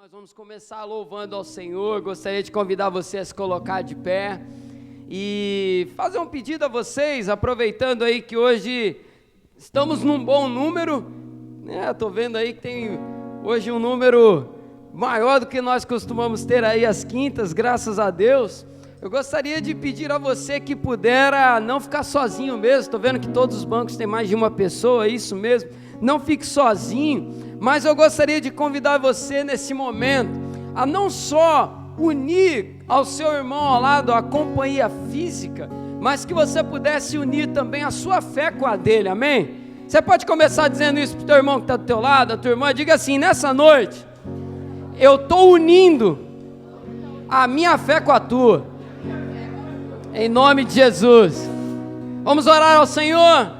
Nós vamos começar louvando ao Senhor. Gostaria de convidar você a se colocar de pé e fazer um pedido a vocês, aproveitando aí que hoje estamos num bom número, né? Estou vendo aí que tem hoje um número maior do que nós costumamos ter aí às quintas, graças a Deus. Eu gostaria de pedir a você que pudera não ficar sozinho mesmo. Estou vendo que todos os bancos têm mais de uma pessoa, é isso mesmo. Não fique sozinho. Mas eu gostaria de convidar você nesse momento a não só unir ao seu irmão ao lado a companhia física, mas que você pudesse unir também a sua fé com a dele, amém? Você pode começar dizendo isso para o teu irmão que está do teu lado, a tua irmã, diga assim: nessa noite, eu estou unindo a minha fé com a tua, em nome de Jesus. Vamos orar ao Senhor.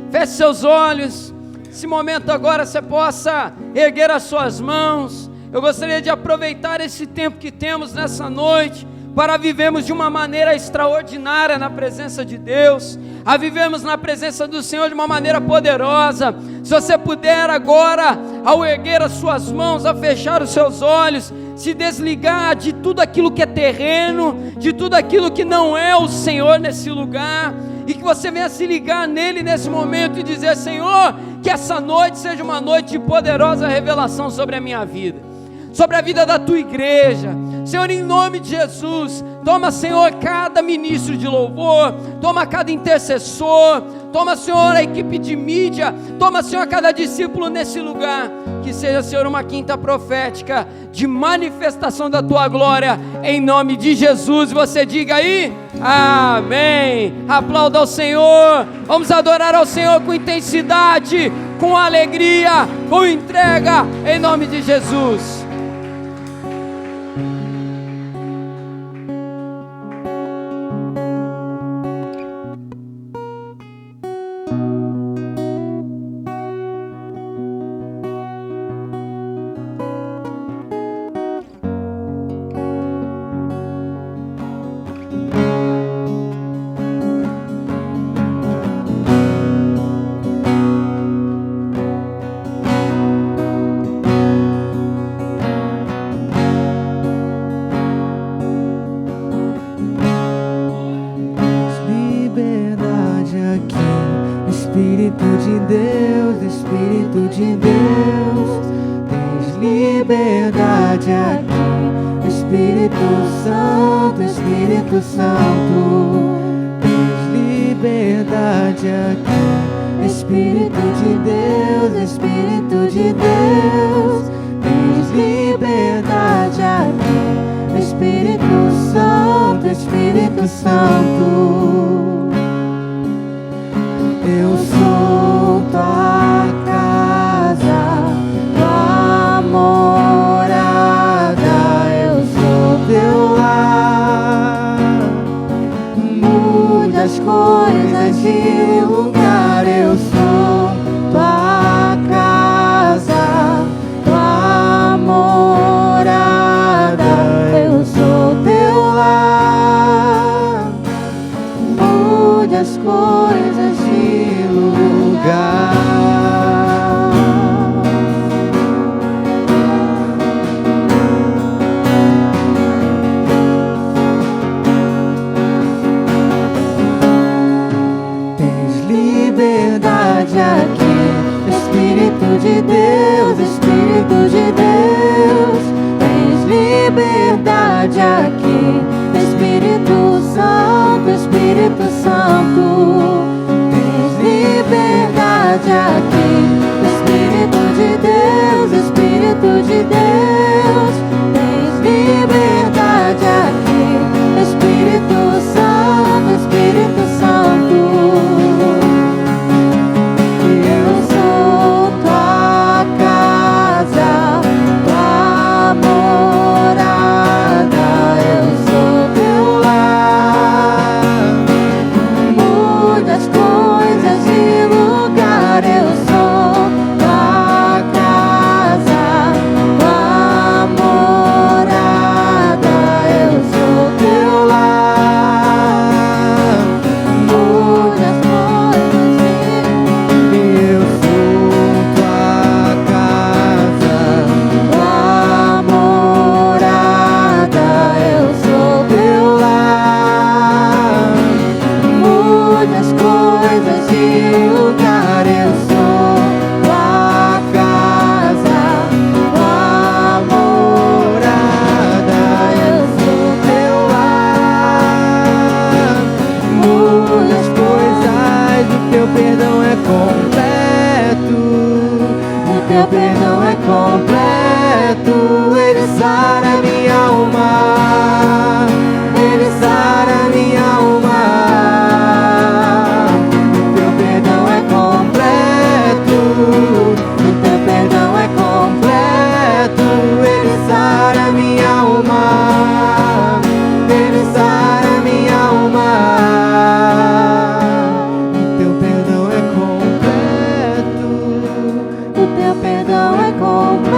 Feche seus olhos. Esse momento agora você possa erguer as suas mãos. Eu gostaria de aproveitar esse tempo que temos nessa noite para vivermos de uma maneira extraordinária na presença de Deus, a vivermos na presença do Senhor de uma maneira poderosa. Se você puder agora, ao erguer as suas mãos, a fechar os seus olhos, se desligar de tudo aquilo que é terreno, de tudo aquilo que não é o Senhor nesse lugar, e que você venha se ligar nele nesse momento e dizer: Senhor, que essa noite seja uma noite de poderosa revelação sobre a minha vida, sobre a vida da tua igreja. Senhor, em nome de Jesus, toma, Senhor, cada ministro de louvor, toma cada intercessor, toma, Senhor, a equipe de mídia, toma, Senhor, cada discípulo nesse lugar. Que seja, Senhor, uma quinta profética de manifestação da tua glória, em nome de Jesus. Você diga aí, amém. Aplauda ao Senhor. Vamos adorar ao Senhor com intensidade, com alegria, com entrega, em nome de Jesus. sara minha alma, Ele sara minha alma. O teu perdão é completo, o teu perdão é completo. Ele sara minha alma, Ele sara minha alma. O teu perdão é completo, o teu perdão é completo.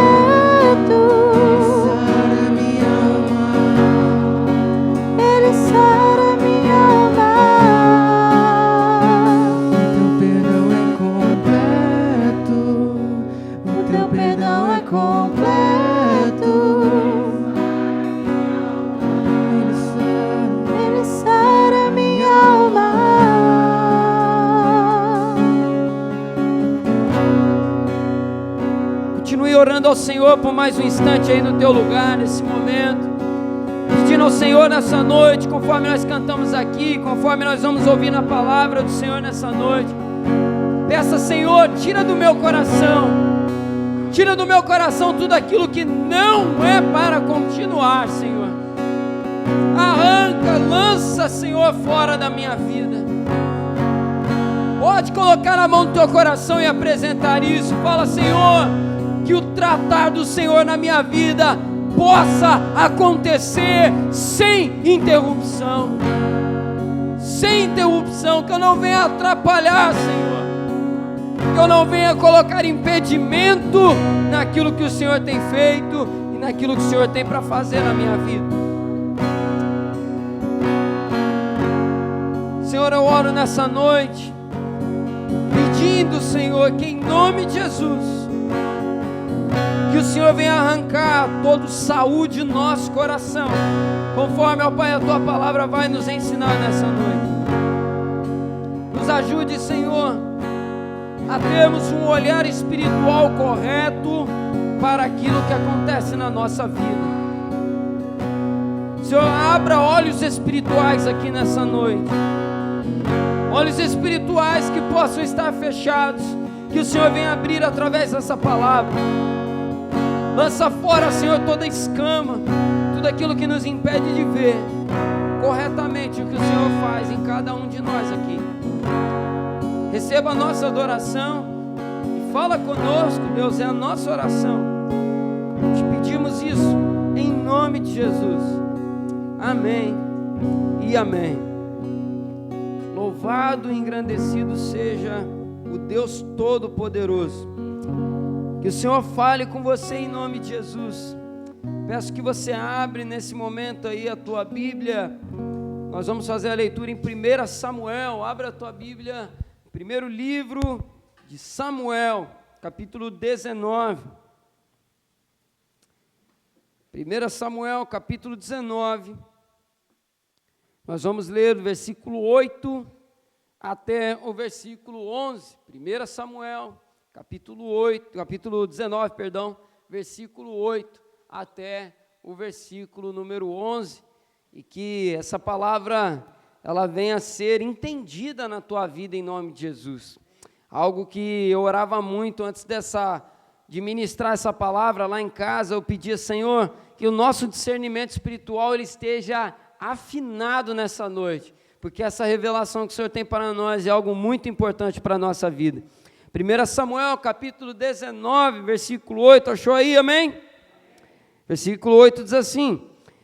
Orando ao Senhor por mais um instante aí no teu lugar, nesse momento, pedindo ao Senhor nessa noite, conforme nós cantamos aqui, conforme nós vamos ouvir na palavra do Senhor nessa noite. Peça, Senhor, tira do meu coração tudo aquilo que não é para continuar, Senhor. Arranca, lança, Senhor, fora da minha vida. Pode colocar na mão do teu coração e apresentar isso. Fala, Senhor, que o tratar do Senhor na minha vida possa acontecer sem interrupção, que eu não venha atrapalhar, Senhor, que eu não venha colocar impedimento naquilo que o Senhor tem feito e naquilo que o Senhor tem para fazer na minha vida. Senhor, eu oro nessa noite, pedindo, Senhor, que em nome de Jesus, que o Senhor venha arrancar todo saúde do nosso coração, conforme, ó Pai, a Tua palavra vai nos ensinar nessa noite. Nos ajude, Senhor, a termos um olhar espiritual correto para aquilo que acontece na nossa vida. Senhor, abra olhos espirituais aqui nessa noite, olhos espirituais que possam estar fechados, que o Senhor venha abrir através dessa palavra. Lança fora, Senhor, toda escama, tudo aquilo que nos impede de ver corretamente o que o Senhor faz em cada um de nós aqui. Receba a nossa adoração e fala conosco, Deus, é a nossa oração. Te pedimos isso em nome de Jesus. Amém e amém. Louvado e engrandecido seja o Deus Todo-Poderoso. Que o Senhor fale com você em nome de Jesus. Peço que você abre nesse momento aí a tua Bíblia. Nós vamos fazer a leitura em 1 Samuel. Abra a tua Bíblia, primeiro livro de Samuel, capítulo 19. 1 Samuel, capítulo 19. Nós vamos ler do versículo 8 até o versículo 11. 1 Samuel, capítulo 19, versículo 8 até o versículo número 11, e que essa palavra ela venha a ser entendida na tua vida em nome de Jesus. Algo que eu orava muito antes de ministrar essa palavra lá em casa, eu pedia, Senhor, que o nosso discernimento espiritual ele esteja afinado nessa noite, porque essa revelação que o Senhor tem para nós é algo muito importante para a nossa vida. 1 Samuel, capítulo 19, versículo 8, achou aí, amém? Versículo 8 diz assim: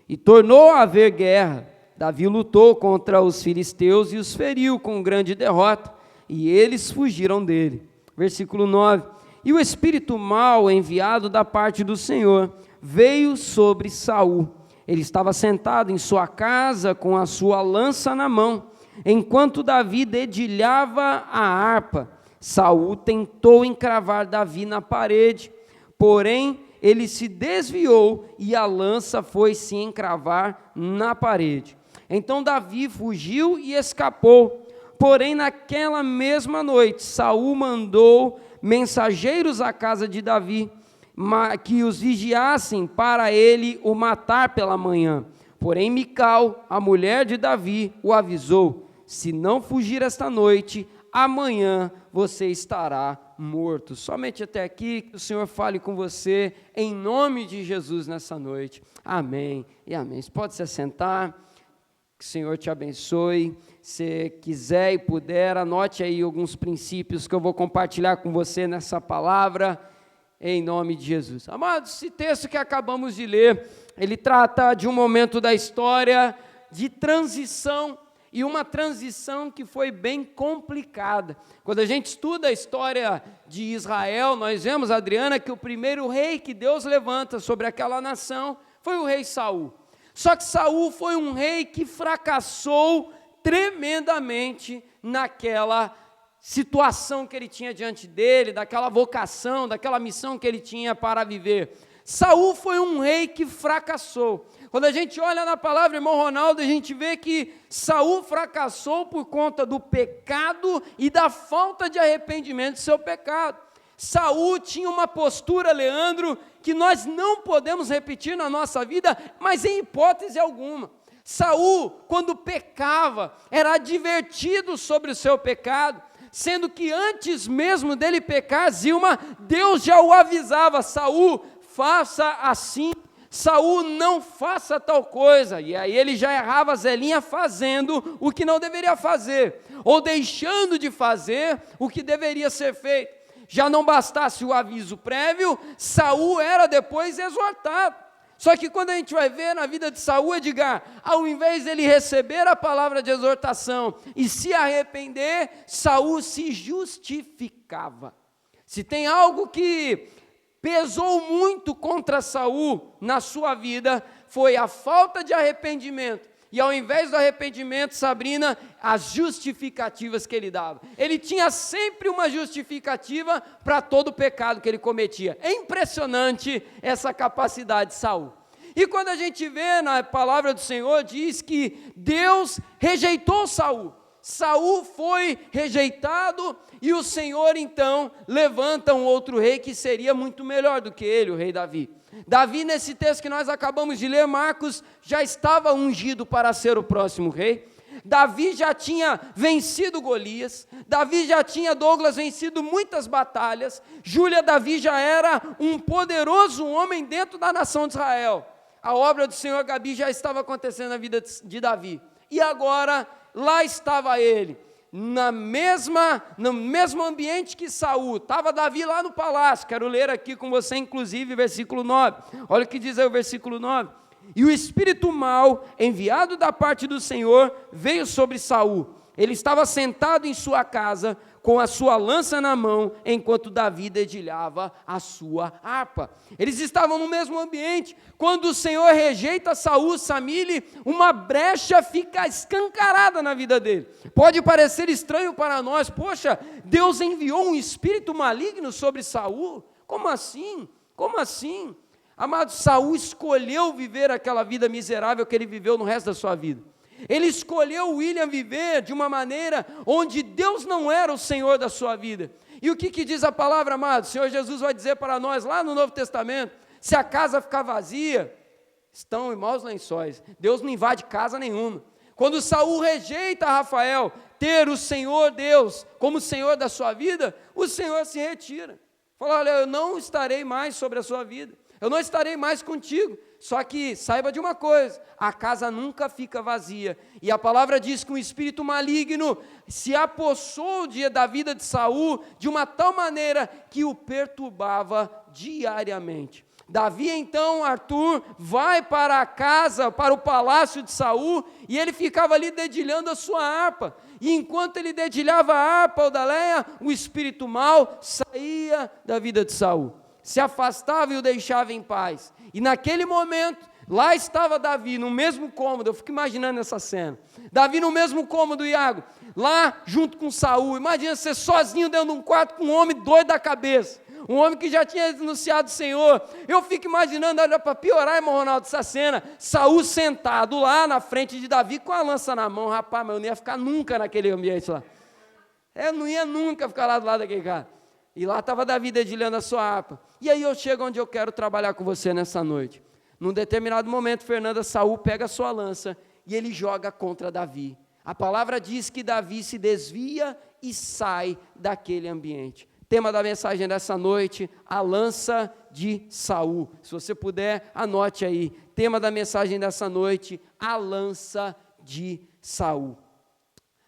E tornou a haver guerra, Davi lutou contra os filisteus e os feriu com grande derrota, e eles fugiram dele. Versículo 9: E o espírito mau enviado da parte do Senhor veio sobre Saul. Ele estava sentado em sua casa com a sua lança na mão, enquanto Davi dedilhava a harpa. Saul tentou encravar Davi na parede, porém ele se desviou e a lança foi se encravar na parede. Então Davi fugiu e escapou. Porém naquela mesma noite Saul mandou mensageiros à casa de Davi, que os vigiassem para ele o matar pela manhã. Porém Mical, a mulher de Davi, o avisou: se não fugir esta noite, amanhã você estará morto. Somente até aqui, que o Senhor fale com você, em nome de Jesus nessa noite. Amém e amém. Você pode se assentar, que o Senhor te abençoe. Se quiser e puder, anote aí alguns princípios que eu vou compartilhar com você nessa palavra, em nome de Jesus. Amados, esse texto que acabamos de ler, ele trata de um momento da história de transição, e uma transição que foi bem complicada. Quando a gente estuda a história de Israel, nós vemos, Adriana, que o primeiro rei que Deus levanta sobre aquela nação foi o rei Saul. Só que Saul foi um rei que fracassou tremendamente naquela situação que ele tinha diante dele, daquela vocação, daquela missão que ele tinha para viver. Saul foi um rei que fracassou. Quando a gente olha na palavra, irmão Ronaldo, a gente vê que Saul fracassou por conta do pecado e da falta de arrependimento do seu pecado. Saul tinha uma postura, Leandro, que nós não podemos repetir na nossa vida, mas em hipótese alguma. Saul, quando pecava, era advertido sobre o seu pecado, sendo que antes mesmo dele pecar, Zilma, Deus já o avisava: Saul, faça assim, Saul, não faça tal coisa. E aí ele já errava a Zelinha fazendo o que não deveria fazer, ou deixando de fazer o que deveria ser feito. Já não bastasse o aviso prévio, Saul era depois exortado. Só que quando a gente vai ver na vida de Saul, Edgar, ao invés dele receber a palavra de exortação e se arrepender, Saul se justificava. Se tem algo que pesou muito contra Saul na sua vida, foi a falta de arrependimento. E ao invés do arrependimento, Sabrina, as justificativas que ele dava. Ele tinha sempre uma justificativa para todo o pecado que ele cometia. É impressionante essa capacidade de Saul. E quando a gente vê na palavra do Senhor, diz que Deus rejeitou Saul. Saul foi rejeitado e o Senhor então levanta um outro rei que seria muito melhor do que ele, o rei Davi. Davi, nesse texto que nós acabamos de ler, Marcos, já estava ungido para ser o próximo rei. Davi já tinha vencido Golias, Davi já tinha, Douglas, vencido muitas batalhas. Júlia, Davi já era um poderoso homem dentro da nação de Israel. A obra do Senhor, Gabi, já estava acontecendo na vida de Davi. E agora, lá estava ele, no mesmo ambiente que Saul. Estava Davi lá no palácio. Quero ler aqui com você, inclusive, versículo 9. Olha o que diz aí o versículo 9. E o espírito mau, enviado da parte do Senhor, veio sobre Saul. Ele estava sentado em sua casa, com a sua lança na mão, enquanto Davi dedilhava a sua harpa. Eles estavam no mesmo ambiente. Quando o Senhor rejeita Saul, Samile, uma brecha fica escancarada na vida dele. Pode parecer estranho para nós: poxa, Deus enviou um espírito maligno sobre Saul? Como assim? Como assim? Amado, Saul escolheu viver aquela vida miserável que ele viveu no resto da sua vida. Ele escolheu William viver de uma maneira onde Deus não era o Senhor da sua vida. E o que diz a palavra, amado? O Senhor Jesus vai dizer para nós lá no Novo Testamento: se a casa ficar vazia, estão em maus lençóis. Deus não invade casa nenhuma. Quando Saul rejeita Rafael ter o Senhor Deus como Senhor da sua vida, o Senhor se retira. Fala: olha, eu não estarei mais sobre a sua vida, eu não estarei mais contigo. Só que saiba de uma coisa: a casa nunca fica vazia. E a palavra diz que um espírito maligno se apossou da vida de Saul de uma tal maneira que o perturbava diariamente. Davi então, Arthur, vai para a casa, para o palácio de Saul, e ele ficava ali dedilhando a sua harpa. E enquanto ele dedilhava a harpa, Odaleia, o espírito mau saía da vida de Saul, se afastava e o deixava em paz. E naquele momento, lá estava Davi, no mesmo cômodo. Eu fico imaginando essa cena. Davi no mesmo cômodo, Iago, lá junto com Saul. Imagina você sozinho dentro de um quarto com um homem doido da cabeça, um homem que já tinha denunciado o Senhor. Eu fico imaginando, olha, para piorar, irmão Ronaldo, essa cena, Saul sentado lá na frente de Davi com a lança na mão. Rapaz, mas eu não ia ficar nunca naquele ambiente lá. Eu não ia nunca ficar lá do lado daquele cara. E lá estava Davi dedilhando a sua harpa. E aí eu chego onde eu quero trabalhar com você nessa noite. Num determinado momento, Fernanda, Saul pega a sua lança e ele joga contra Davi. A palavra diz que Davi se desvia e sai daquele ambiente. tema da mensagem dessa noite, a lança de Saul. Se você puder, anote aí, tema da mensagem dessa noite, a lança de Saul.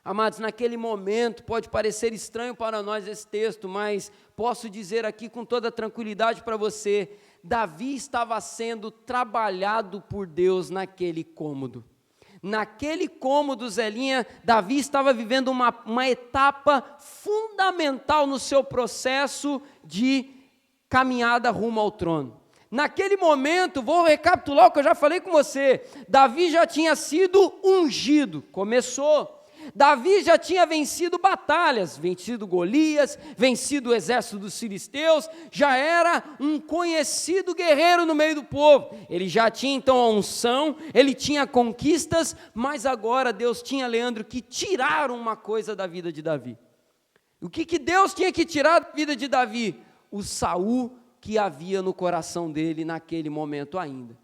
Amados, naquele momento, pode parecer estranho para nós esse texto, mas posso dizer aqui com toda tranquilidade para você, Davi estava sendo trabalhado por Deus naquele cômodo. Naquele cômodo, Zelinha, Davi estava vivendo uma etapa fundamental no seu processo de caminhada rumo ao trono. Naquele momento, vou recapitular o que eu já falei com você, Davi já tinha sido ungido, começou. Davi já tinha vencido batalhas, vencido Golias, vencido o exército dos filisteus, já era um conhecido guerreiro no meio do povo. Ele já tinha então a unção, ele tinha conquistas, mas agora Deus tinha, Leandro, que tirar uma coisa da vida de Davi. O que Deus tinha que tirar da vida de Davi? O Saul que havia no coração dele naquele momento ainda.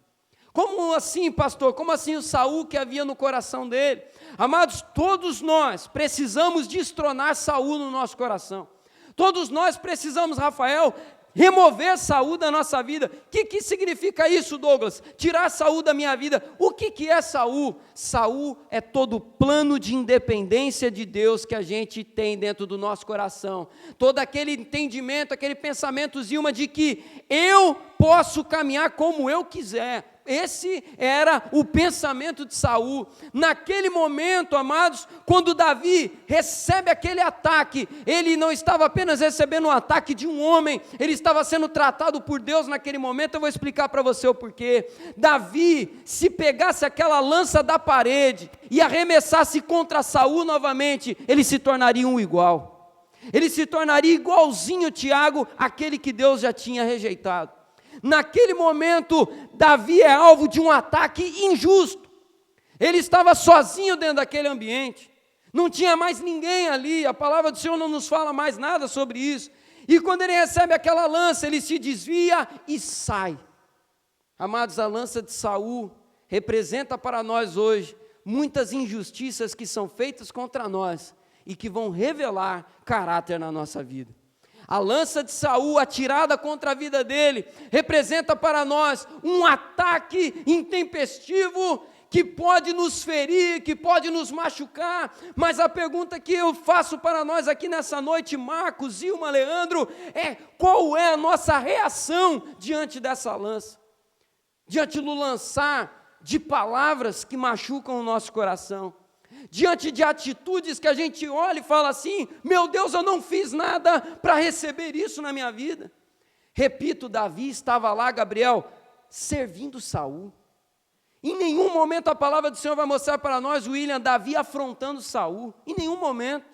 Como assim, pastor? Como assim o Saul que havia no coração dele? Amados, todos nós precisamos destronar Saul no nosso coração. Todos nós precisamos, Rafael, remover Saul da nossa vida. O que significa isso, Douglas? Tirar Saul da minha vida. O que é Saul? Saul é todo o plano de independência de Deus que a gente tem dentro do nosso coração. Todo aquele entendimento, aquele pensamento, Zilma, de que eu posso caminhar como eu quiser. Esse era o pensamento de Saul. Naquele momento, amados, quando Davi recebe aquele ataque, ele não estava apenas recebendo um ataque de um homem, ele estava sendo tratado por Deus naquele momento. Eu vou explicar para você o porquê. Davi, se pegasse aquela lança da parede e arremessasse contra Saul novamente, ele se tornaria um igual. Ele se tornaria igualzinho Tiago, aquele que Deus já tinha rejeitado. Naquele momento, Davi é alvo de um ataque injusto. Ele estava sozinho dentro daquele ambiente. Não tinha mais ninguém ali. A palavra do Senhor não nos fala mais nada sobre isso. E quando ele recebe aquela lança, ele se desvia e sai. Amados, a lança de Saul representa para nós hoje muitas injustiças que são feitas contra nós e que vão revelar caráter na nossa vida. A lança de Saul atirada contra a vida dele representa para nós um ataque intempestivo que pode nos ferir, que pode nos machucar, mas a pergunta que eu faço para nós aqui nessa noite, Marcos, Zilma, Leandro, é qual é a nossa reação diante dessa lança? Diante do lançar de palavras que machucam o nosso coração? Diante de atitudes que a gente olha e fala assim, meu Deus, eu não fiz nada para receber isso na minha vida. Repito, Davi estava lá, Gabriel, servindo Saul. Em nenhum momento a palavra do Senhor vai mostrar para nós, William, Davi afrontando Saul, em nenhum momento.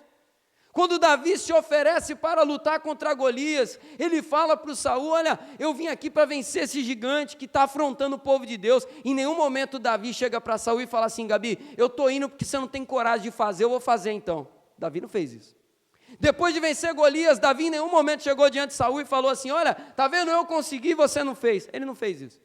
Quando Davi se oferece para lutar contra Golias, ele fala para o Saul, olha, eu vim aqui para vencer esse gigante que está afrontando o povo de Deus. Em nenhum momento Davi chega para Saul e fala assim, Gabi, eu estou indo porque você não tem coragem de fazer, eu vou fazer então. Davi não fez isso. Depois de vencer Golias, Davi em nenhum momento chegou diante de Saul e falou assim, olha, está vendo, eu consegui, você não fez. Ele não fez isso.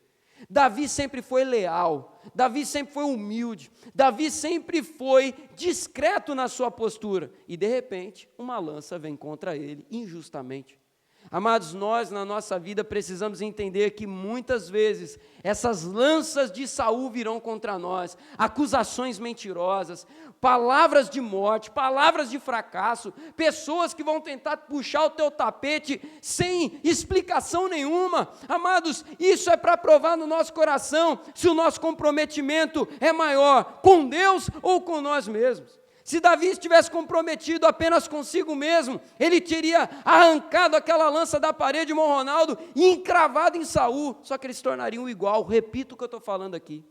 Davi sempre foi leal, Davi sempre foi humilde, Davi sempre foi discreto na sua postura, e de repente, uma lança vem contra ele, injustamente. Amados, nós na nossa vida precisamos entender que muitas vezes essas lanças de Saul virão contra nós, acusações mentirosas, palavras de morte, palavras de fracasso, pessoas que vão tentar puxar o teu tapete sem explicação nenhuma. Amados, isso é para provar no nosso coração se o nosso comprometimento é maior com Deus ou com nós mesmos. Se Davi estivesse comprometido apenas consigo mesmo, ele teria arrancado aquela lança da parede de Ronaldo e encravado em Saul, só que eles se tornariam igual. Repito o que eu estou falando aqui.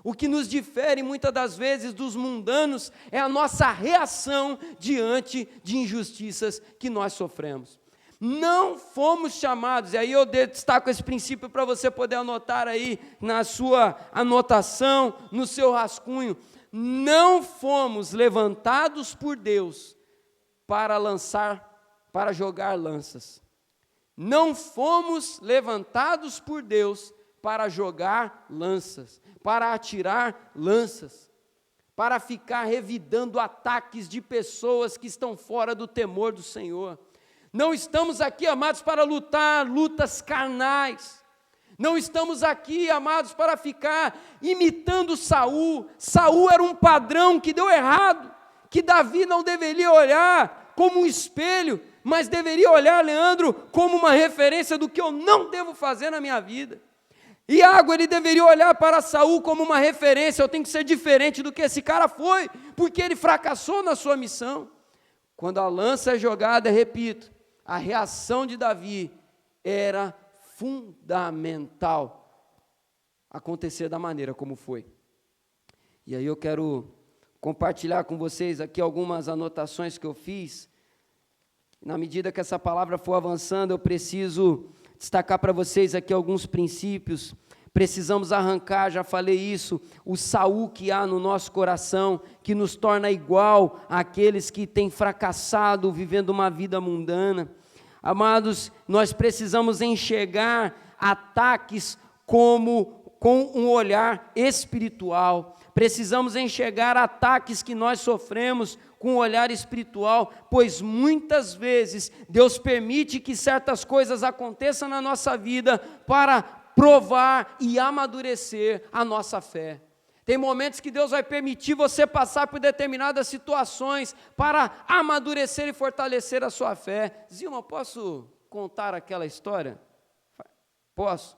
O que nos difere muitas das vezes dos mundanos é a nossa reação diante de injustiças que nós sofremos. Não fomos chamados, e aí eu destaco esse princípio para você poder anotar aí na sua anotação, no seu rascunho. Não fomos levantados por Deus para jogar lanças. Não fomos levantados por Deus para jogar lanças, para atirar lanças, para ficar revidando ataques de pessoas que estão fora do temor do Senhor. Não estamos aqui, amados, para lutar lutas carnais. Não estamos aqui, amados, para ficar imitando Saul. Saul era um padrão que deu errado, que Davi não deveria olhar como um espelho, mas deveria olhar, Leandro, como uma referência do que eu não devo fazer na minha vida. Iago, ele deveria olhar para Saul como uma referência, eu tenho que ser diferente do que esse cara foi, porque ele fracassou na sua missão. Quando a lança é jogada, repito, a reação de Davi era fundamental acontecer da maneira como foi. E aí eu quero compartilhar com vocês aqui algumas anotações que eu fiz. Na medida que essa palavra for avançando, eu preciso destacar para vocês aqui alguns princípios. Precisamos arrancar, já falei isso, o Saul que há no nosso coração, que nos torna igual àqueles que têm fracassado vivendo uma vida mundana. Amados, nós precisamos enxergar ataques com um olhar espiritual. Precisamos enxergar ataques que nós sofremos com um olhar espiritual, pois muitas vezes Deus permite que certas coisas aconteçam na nossa vida para provar e amadurecer a nossa fé. Tem momentos que Deus vai permitir você passar por determinadas situações para amadurecer e fortalecer a sua fé. Zilma, posso contar aquela história? Posso.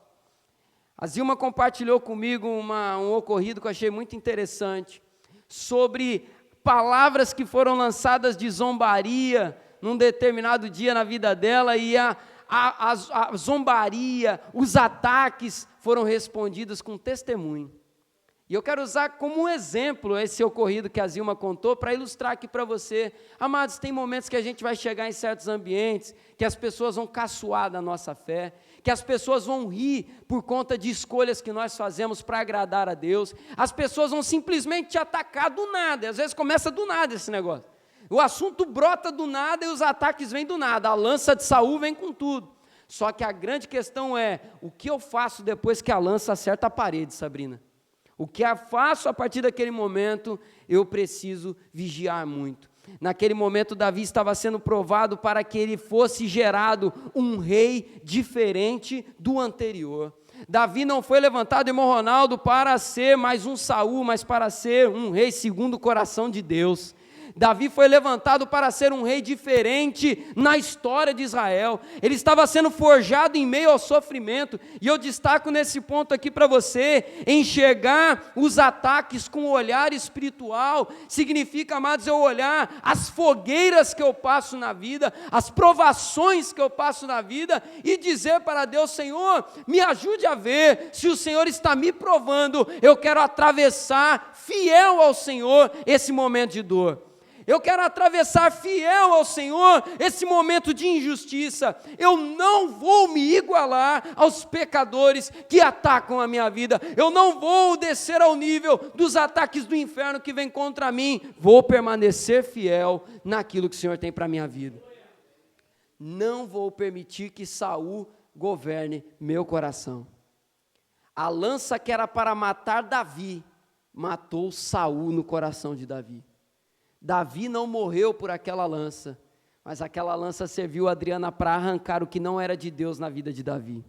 A Zilma compartilhou comigo um ocorrido que eu achei muito interessante, sobre palavras que foram lançadas de zombaria num determinado dia na vida dela, e a zombaria, os ataques foram respondidos com testemunho. E eu quero usar como um exemplo esse ocorrido que a Zilma contou, para ilustrar aqui para você. Amados, tem momentos que a gente vai chegar em certos ambientes, que as pessoas vão caçoar da nossa fé, que as pessoas vão rir por conta de escolhas que nós fazemos para agradar a Deus. As pessoas vão simplesmente te atacar do nada, às vezes começa do nada esse negócio. O assunto brota do nada e os ataques vêm do nada, a lança de Saul vem com tudo. Só que a grande questão é, o que eu faço depois que a lança acerta a parede, Sabrina? O que eu faço a partir daquele momento, eu preciso vigiar muito. Naquele momento, Davi estava sendo provado para que ele fosse gerado um rei diferente do anterior. Davi não foi levantado, irmão Ronaldo, para ser mais um Saul, mas para ser um rei segundo o coração de Deus. Davi foi levantado para ser um rei diferente na história de Israel. Ele estava sendo forjado em meio ao sofrimento, e eu destaco nesse ponto aqui para você, enxergar os ataques com o olhar espiritual, significa, amados, eu olhar as fogueiras que eu passo na vida, as provações que eu passo na vida, e dizer para Deus, Senhor, me ajude a ver, se o Senhor está me provando, eu quero atravessar fiel ao Senhor esse momento de dor. Eu quero atravessar fiel ao Senhor esse momento de injustiça. Eu não vou me igualar aos pecadores que atacam a minha vida. Eu não vou descer ao nível dos ataques do inferno que vem contra mim. Vou permanecer fiel naquilo que o Senhor tem para a minha vida. Não vou permitir que Saul governe meu coração. A lança que era para matar Davi, matou Saul no coração de Davi. Davi não morreu por aquela lança, mas aquela lança serviu a Adriana para arrancar o que não era de Deus na vida de Davi.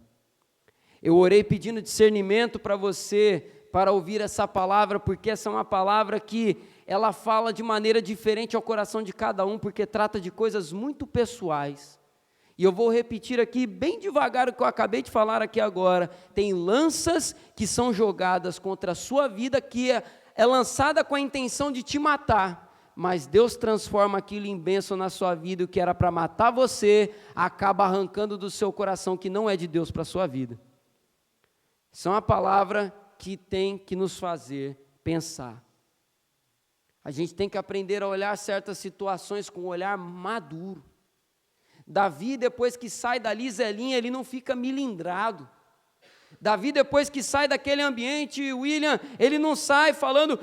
Eu orei pedindo discernimento para você, para ouvir essa palavra, porque essa é uma palavra que ela fala de maneira diferente ao coração de cada um, porque trata de coisas muito pessoais. E eu vou repetir aqui bem devagar o que eu acabei de falar aqui agora. Tem lanças que são jogadas contra a sua vida, que é lançada com a intenção de te matar. Mas Deus transforma aquilo em bênção na sua vida, o que era para matar você, acaba arrancando do seu coração que não é de Deus para a sua vida. Isso é uma palavra que tem que nos fazer pensar. A gente tem que aprender a olhar certas situações com um olhar maduro. Davi, depois que sai dali, Zelinha, ele não fica milindrado. Davi, depois que sai daquele ambiente, William, ele não sai falando,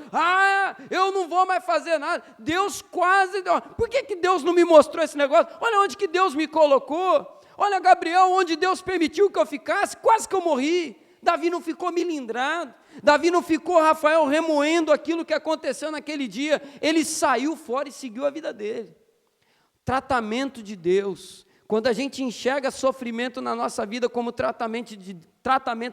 eu não vou mais fazer nada. Deus quase, por que Deus não me mostrou esse negócio? Olha onde que Deus me colocou. Olha, Gabriel, onde Deus permitiu que eu ficasse, quase que eu morri. Davi não ficou milindrado. Davi não ficou, Rafael, remoendo aquilo que aconteceu naquele dia. Ele saiu fora e seguiu a vida dele. Tratamento de Deus Quando a gente enxerga sofrimento na nossa vida como tratamento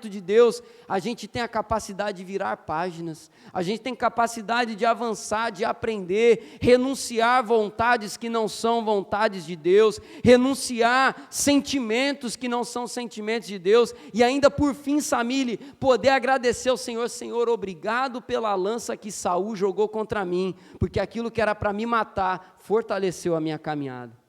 de Deus, a gente tem a capacidade de virar páginas, a gente tem capacidade de avançar, de aprender, renunciar vontades que não são vontades de Deus, renunciar sentimentos que não são sentimentos de Deus, e ainda por fim, Samile, poder agradecer ao Senhor: Senhor, obrigado pela lança que Saul jogou contra mim, porque aquilo que era para me matar, fortaleceu a minha caminhada.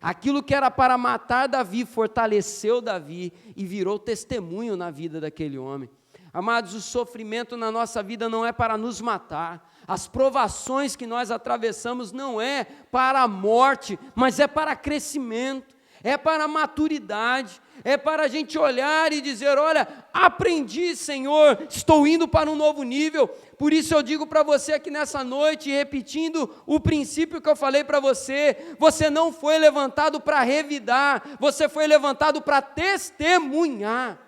Aquilo que era para matar Davi, fortaleceu Davi e virou testemunho na vida daquele homem. Amados, o sofrimento na nossa vida não é para nos matar, as provações que nós atravessamos não é para a morte, mas é para crescimento, é para a maturidade, é para a gente olhar e dizer: olha, aprendi, Senhor, estou indo para um novo nível. Por isso eu digo para você aqui nessa noite, repetindo o princípio que eu falei para você: você não foi levantado para revidar, você foi levantado para testemunhar.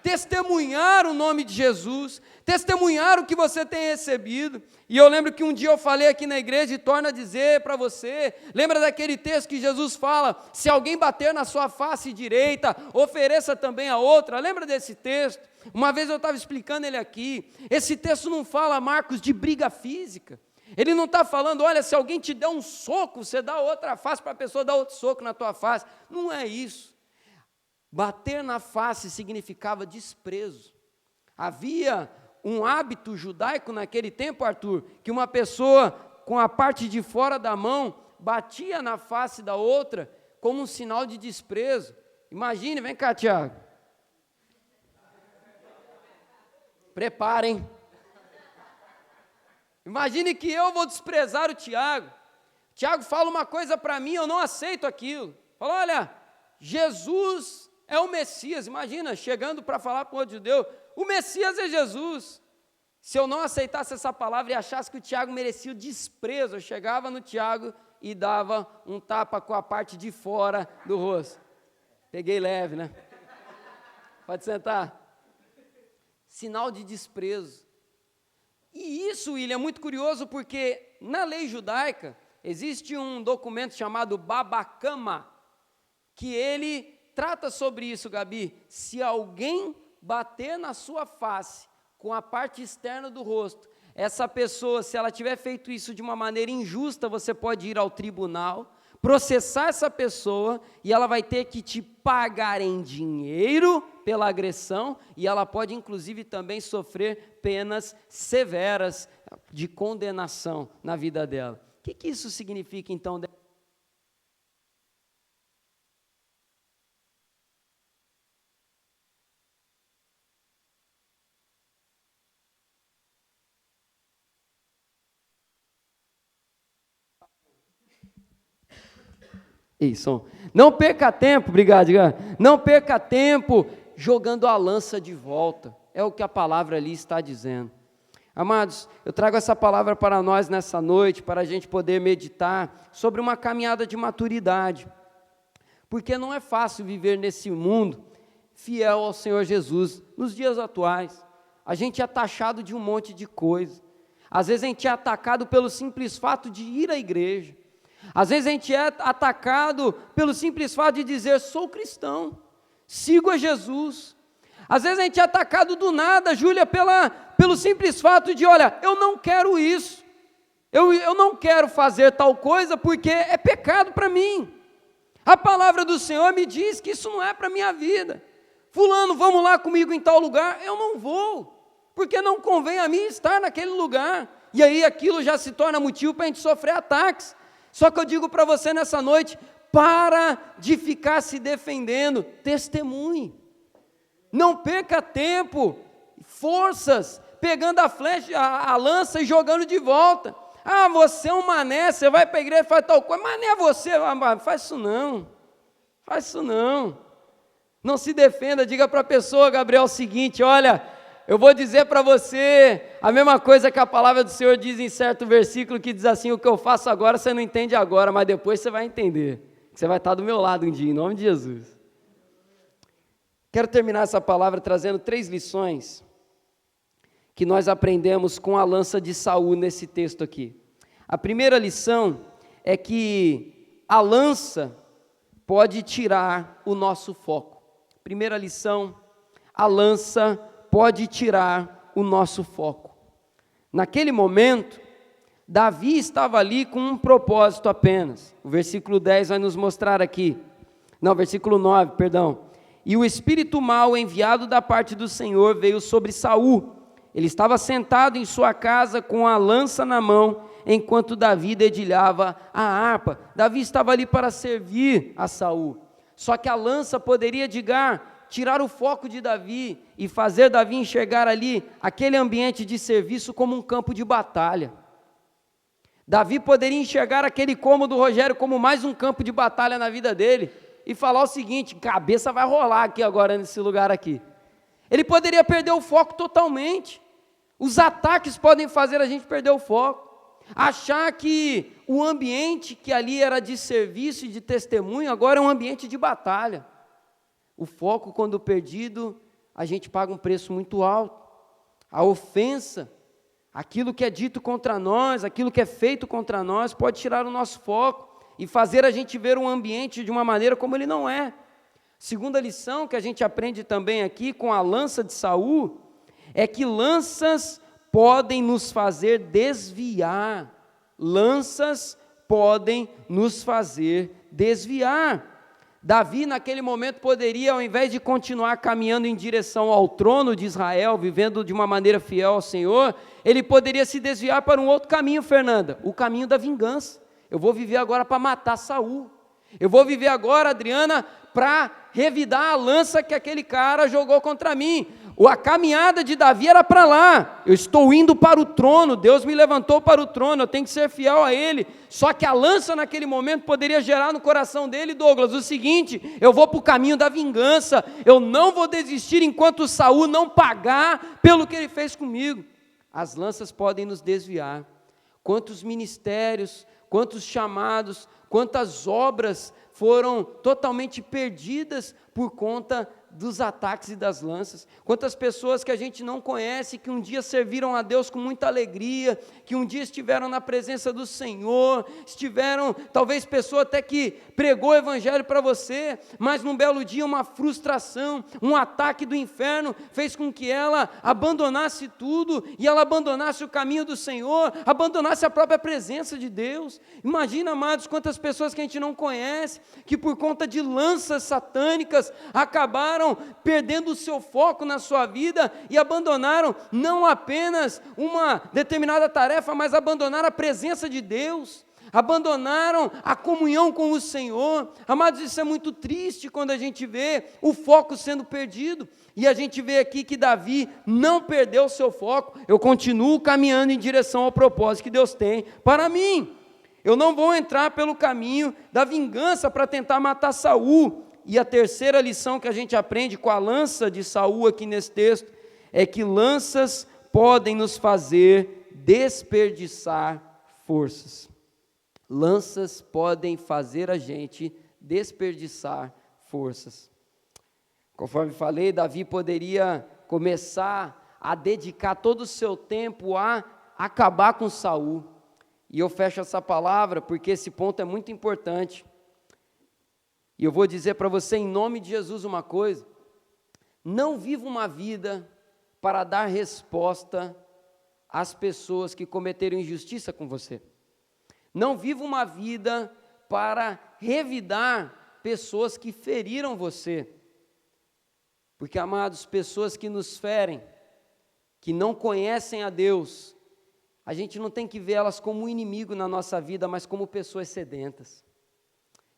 Testemunhar o nome de Jesus, testemunhar o que você tem recebido. E eu lembro que um dia eu falei aqui na igreja e torno a dizer para você, lembra daquele texto que Jesus fala: se alguém bater na sua face direita, ofereça também a outra. Lembra desse texto? Uma vez eu estava explicando ele aqui. Esse texto não fala, Marcos, de briga física. Ele não está falando: olha, se alguém te der um soco, você dá outra face para a pessoa dar outro soco na tua face. Não é isso. Bater na face significava desprezo. Havia um hábito judaico naquele tempo, Arthur, que uma pessoa com a parte de fora da mão batia na face da outra como um sinal de desprezo. Imagine, vem cá, Tiago. Preparem. Imagine que eu vou desprezar o Tiago. O Tiago fala uma coisa para mim, eu não aceito aquilo. Fala: olha, Jesus é o Messias. Imagina, chegando para falar para o outro judeu: o Messias é Jesus. Se eu não aceitasse essa palavra e achasse que o Tiago merecia o desprezo, eu chegava no Tiago e dava um tapa com a parte de fora do rosto. Peguei leve, né? Pode sentar. Sinal de desprezo. E isso, William, é muito curioso, porque na lei judaica existe um documento chamado Baba Kama, que ele trata sobre isso, Gabi. Se alguém bater na sua face com a parte externa do rosto, essa pessoa, se ela tiver feito isso de uma maneira injusta, você pode ir ao tribunal, processar essa pessoa, e ela vai ter que te pagar em dinheiro pela agressão, e ela pode inclusive também sofrer penas severas de condenação na vida dela. O que isso significa então? Isso. Não perca tempo, obrigado, não perca tempo jogando a lança de volta. É o que a palavra ali está dizendo. Amados, eu trago essa palavra para nós nessa noite, para a gente poder meditar sobre uma caminhada de maturidade. Porque não é fácil viver nesse mundo fiel ao Senhor Jesus nos dias atuais. A gente é taxado de um monte de coisa. Às vezes a gente é atacado pelo simples fato de ir à igreja. Às vezes a gente é atacado pelo simples fato de dizer: sou cristão, sigo a Jesus. Às vezes a gente é atacado do nada, Júlia, pelo simples fato de: olha, eu não quero isso, eu não quero fazer tal coisa porque é pecado para mim. A palavra do Senhor me diz que isso não é para a minha vida. Fulano, vamos lá comigo em tal lugar? Eu não vou, porque não convém a mim estar naquele lugar. E aí aquilo já se torna motivo para a gente sofrer ataques. Só que eu digo para você nessa noite: para de ficar se defendendo, testemunhe. Não perca tempo, forças, pegando a flecha, a lança e jogando de volta. Ah, você é um mané, você vai para a igreja e faz tal coisa. Mané é você, faz isso não. Faz isso não. Não se defenda, diga para a pessoa, Gabriel, o seguinte: olha, eu vou dizer para você a mesma coisa que a palavra do Senhor diz em certo versículo, que diz assim: o que eu faço agora você não entende agora, mas depois você vai entender. Você vai estar do meu lado um dia, em nome de Jesus. Quero terminar essa palavra trazendo 3 lições que nós aprendemos com a lança de Saul nesse texto aqui. A primeira lição é que a lança pode tirar o nosso foco. Primeira lição, a lança pode tirar o nosso foco. Naquele momento, Davi estava ali com um propósito apenas. O versículo 10 vai nos mostrar aqui. Não, versículo 9, perdão. E o espírito mau enviado da parte do Senhor veio sobre Saul. Ele estava sentado em sua casa com a lança na mão, enquanto Davi dedilhava a harpa. Davi estava ali para servir a Saul. Só que a lança poderia, tirar o foco de Davi e fazer Davi enxergar ali aquele ambiente de serviço como um campo de batalha. Davi poderia enxergar aquele cômodo Rogério como mais um campo de batalha na vida dele e falar o seguinte: cabeça vai rolar aqui agora nesse lugar aqui. Ele poderia perder o foco totalmente. Os ataques podem fazer a gente perder o foco. Achar que o ambiente que ali era de serviço e de testemunho agora é um ambiente de batalha. O foco, quando perdido, a gente paga um preço muito alto. A ofensa, aquilo que é dito contra nós, aquilo que é feito contra nós, pode tirar o nosso foco e fazer a gente ver um ambiente de uma maneira como ele não é. Segunda lição que a gente aprende também aqui com a lança de Saul, é que lanças podem nos fazer desviar. Lanças podem nos fazer desviar. Davi, naquele momento, poderia, ao invés de continuar caminhando em direção ao trono de Israel, vivendo de uma maneira fiel ao Senhor, ele poderia se desviar para um outro caminho, Fernanda, o caminho da vingança. Eu vou viver agora para matar Saul. Eu vou viver agora, Adriana, para revidar a lança que aquele cara jogou contra mim. A caminhada de Davi era para lá. Eu estou indo para o trono, Deus me levantou para o trono, eu tenho que ser fiel a Ele. Só que a lança naquele momento poderia gerar no coração dele, Douglas, o seguinte: eu vou para o caminho da vingança, eu não vou desistir enquanto Saul não pagar pelo que ele fez comigo. As lanças podem nos desviar. Quantos ministérios, quantos chamados, quantas obras foram totalmente perdidas por conta dos ataques e das lanças. Quantas pessoas que a gente não conhece, que um dia serviram a Deus com muita alegria, que um dia estiveram na presença do Senhor, talvez pessoa até que pregou o evangelho para você, mas num belo dia uma frustração, um ataque do inferno fez com que ela abandonasse tudo, e ela abandonasse o caminho do Senhor, abandonasse a própria presença de Deus. Imagina, amados, quantas pessoas que a gente não conhece, que por conta de lanças satânicas, acabaram perdendo o seu foco na sua vida e abandonaram não apenas uma determinada tarefa, mas abandonaram a presença de Deus, abandonaram a comunhão com o Senhor. Amados, isso é muito triste quando a gente vê o foco sendo perdido, e a gente vê aqui que Davi não perdeu o seu foco. Eu continuo caminhando em direção ao propósito que Deus tem para mim. Eu não vou entrar pelo caminho da vingança para tentar matar Saul. E a terceira lição que a gente aprende com a lança de Saul aqui nesse texto, é que lanças podem nos fazer desperdiçar forças. Lanças podem fazer a gente desperdiçar forças. Conforme falei, Davi poderia começar a dedicar todo o seu tempo a acabar com Saul. E eu fecho essa palavra porque esse ponto é muito importante. E eu vou dizer para você, em nome de Jesus, uma coisa: não viva uma vida para dar resposta às pessoas que cometeram injustiça com você. Não viva uma vida para revidar pessoas que feriram você. Porque, amados, pessoas que nos ferem, que não conhecem a Deus, a gente não tem que ver elas como um inimigo na nossa vida, mas como pessoas sedentas.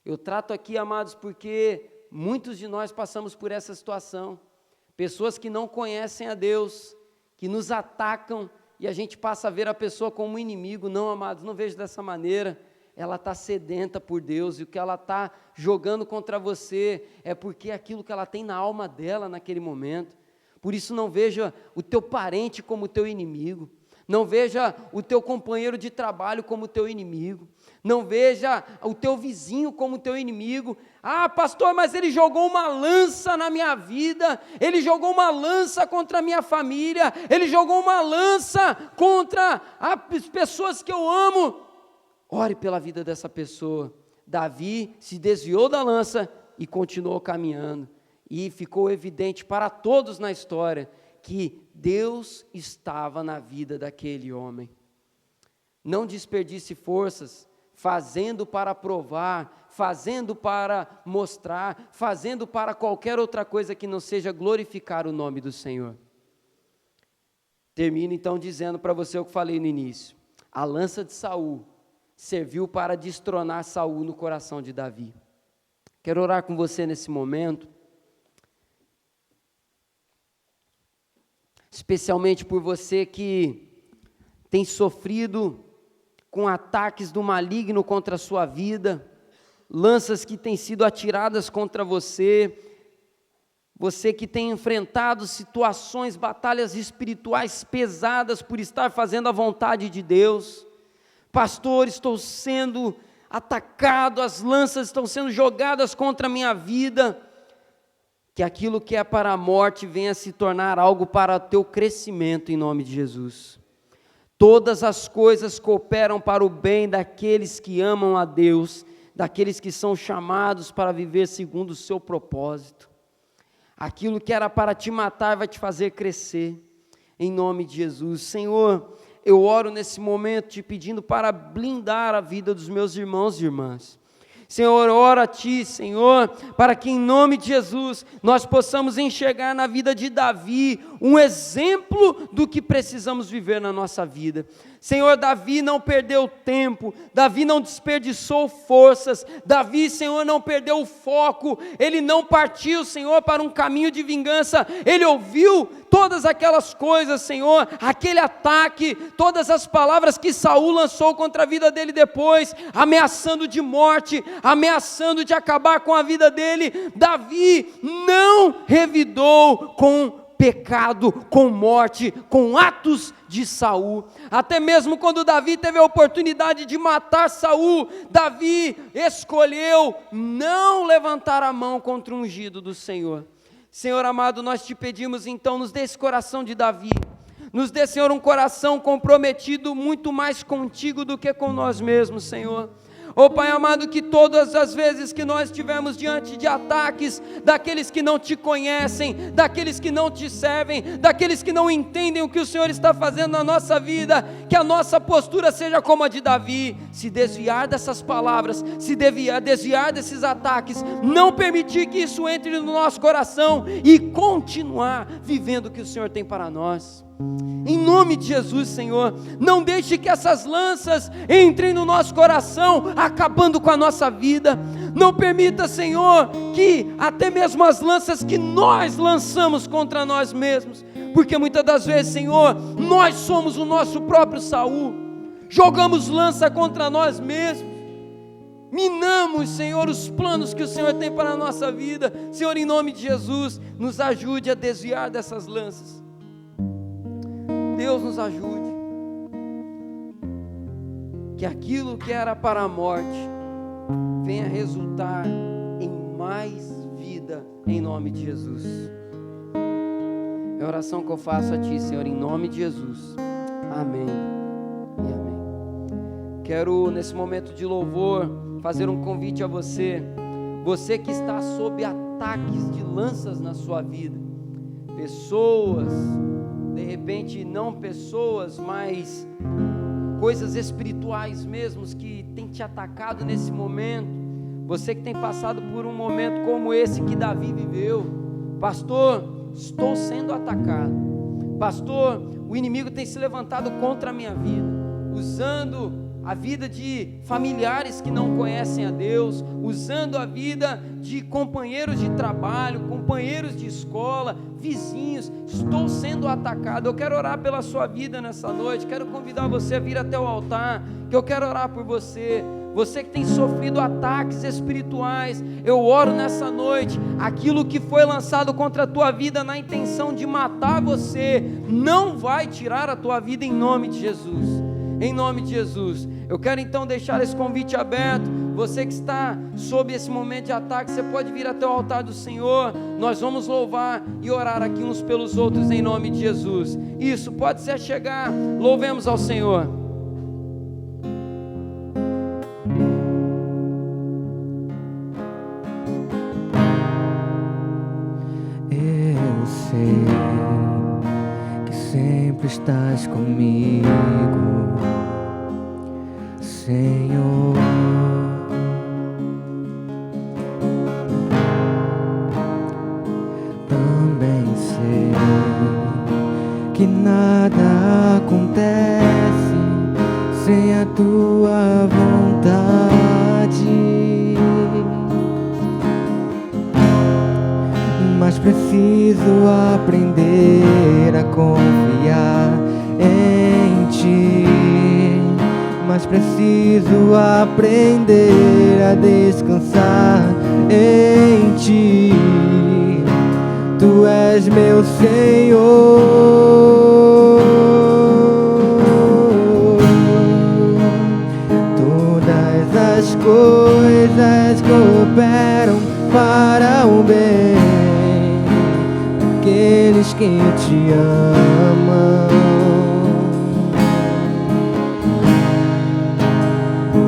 Eu trato aqui, amados, porque muitos de nós passamos por essa situação. Pessoas que não conhecem a Deus, que nos atacam, e a gente passa a ver a pessoa como um inimigo. Não, amados, não vejo dessa maneira. Ela está sedenta por Deus, e o que ela está jogando contra você é porque é aquilo que ela tem na alma dela naquele momento. Por isso, não veja o teu parente como teu inimigo. Não veja o teu companheiro de trabalho como teu inimigo. Não veja o teu vizinho como teu inimigo. Ah, pastor, mas ele jogou uma lança na minha vida. Ele jogou uma lança contra a minha família. Ele jogou uma lança contra as pessoas que eu amo. Ore pela vida dessa pessoa. Davi se desviou da lança e continuou caminhando. E ficou evidente para todos na história que Deus estava na vida daquele homem. Não desperdice forças fazendo para provar, fazendo para mostrar, fazendo para qualquer outra coisa que não seja glorificar o nome do Senhor. Termino então dizendo para você o que falei no início. A lança de Saul serviu para destronar Saul no coração de Davi. Quero orar com você nesse momento, especialmente por você que tem sofrido com ataques do maligno contra a sua vida, lanças que têm sido atiradas contra você, você que tem enfrentado situações, batalhas espirituais pesadas por estar fazendo a vontade de Deus. Pastor, estou sendo atacado, as lanças estão sendo jogadas contra a minha vida. Que aquilo que é para a morte venha se tornar algo para o teu crescimento em nome de Jesus. Todas as coisas cooperam para o bem daqueles que amam a Deus, daqueles que são chamados para viver segundo o seu propósito. Aquilo que era para te matar vai te fazer crescer, em nome de Jesus. Senhor, eu oro nesse momento te pedindo para blindar a vida dos meus irmãos e irmãs. Senhor, oro a Ti, Senhor, para que em nome de Jesus nós possamos enxergar na vida de Davi um exemplo do que precisamos viver na nossa vida. Senhor, Davi não perdeu tempo, Davi não desperdiçou forças, Davi, Senhor, não perdeu o foco, ele não partiu, Senhor, para um caminho de vingança, ele ouviu todas aquelas coisas, Senhor, aquele ataque, todas as palavras que Saul lançou contra a vida dele depois, ameaçando de morte, ameaçando de acabar com a vida dele. Davi não revidou com pecado, com morte, com atos de Saul. Até mesmo quando Davi teve a oportunidade de matar Saul, Davi escolheu não levantar a mão contra o ungido do Senhor. Senhor amado, nós te pedimos então, nos dê esse coração de Davi, nos dê, Senhor, um coração comprometido muito mais contigo do que com nós mesmos, Senhor. Oh Pai amado, que todas as vezes que nós estivermos diante de ataques daqueles que não te conhecem, daqueles que não te servem, daqueles que não entendem o que o Senhor está fazendo na nossa vida, que a nossa postura seja como a de Davi, se desviar dessas palavras, se desviar desses ataques, não permitir que isso entre no nosso coração e continuar vivendo o que o Senhor tem para nós. Em nome de Jesus, Senhor, não deixe que essas lanças entrem no nosso coração, acabando com a nossa vida. Não permita, Senhor, que até mesmo as lanças que nós lançamos contra nós mesmos, porque muitas das vezes, Senhor, nós somos o nosso próprio Saul, jogamos lança contra nós mesmos, minamos, Senhor, os planos que o Senhor tem para a nossa vida. Senhor, em nome de Jesus, nos ajude a desviar dessas lanças. Deus nos ajude, que aquilo que era para a morte venha resultar em mais vida, em nome de Jesus. É a oração que eu faço a Ti, Senhor, em nome de Jesus. Amém e amém. Quero, nesse momento de louvor, fazer um convite a você, você que está sob ataques de lanças na sua vida, pessoas, de repente não pessoas, mas coisas espirituais mesmo que tem te atacado nesse momento. Você que tem passado por um momento como esse que Davi viveu: pastor, estou sendo atacado, pastor, o inimigo tem se levantado contra a minha vida, usando a vida de familiares que não conhecem a Deus, usando a vida de companheiros de trabalho, companheiros de escola, vizinhos. Estou sendo atacado. Eu quero orar pela sua vida nessa noite, quero convidar você a vir até o altar, que eu quero orar por você. Você que tem sofrido ataques espirituais, eu oro nessa noite, aquilo que foi lançado contra a tua vida na intenção de matar você, não vai tirar a tua vida em nome de Jesus. Em nome de Jesus, eu quero então deixar esse convite aberto. Você que está sob esse momento de ataque, você pode vir até o altar do Senhor. Nós vamos louvar e orar aqui uns pelos outros em nome de Jesus. Isso, pode se achegar, louvemos ao Senhor. estás comigo, Senhor. Também sei que nada acontece sem a tua vontade, mas preciso aprender a confiar em ti, mas preciso aprender a descansar em ti. Tu és meu Senhor. Todas as coisas cooperam para o bem daqueles que te amam.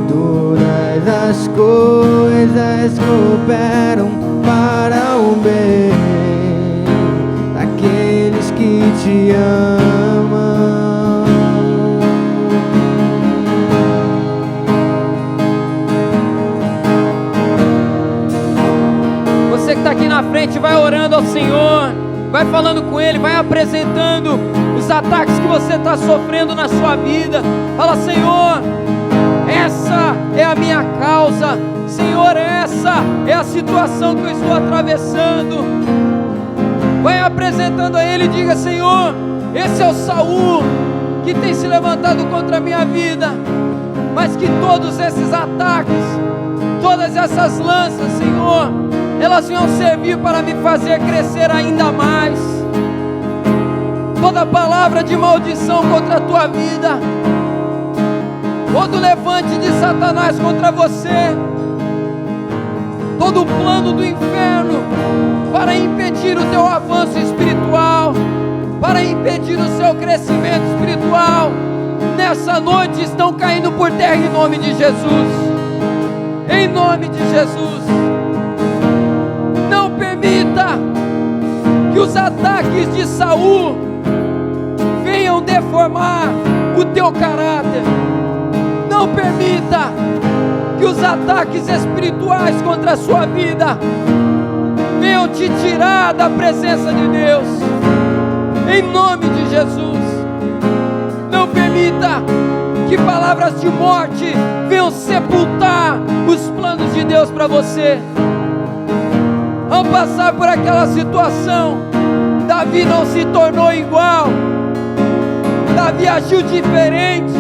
Todas as coisas cooperam para o bem daqueles que te amam. Você que está aqui na frente, vai orando ao Senhor, vai falando com Ele, vai apresentando os ataques que você está sofrendo na sua vida. Fala: Senhor, essa é a minha causa, Senhor, essa é a situação que eu estou atravessando. Vai apresentando a Ele e diga: Senhor, esse é o Saul que tem se levantado contra a minha vida, mas que todos esses ataques, todas essas lanças, Senhor, elas venham servir para me fazer crescer ainda mais. Toda palavra de maldição contra a tua vida, todo levante de Satanás contra você, todo plano do inferno para impedir o teu avanço espiritual, para impedir o seu crescimento espiritual, nessa noite estão caindo por terra em nome de Jesus. Em nome de Jesus. Não permita que os ataques de Saul venham deformar o teu caráter. Não permita que os ataques espirituais contra a sua vida venham te tirar da presença de Deus. Em nome de Jesus. Não permita que palavras de morte venham sepultar os planos de Deus para você. Ao passar por aquela situação, Davi não se tornou igual. Davi agiu diferente.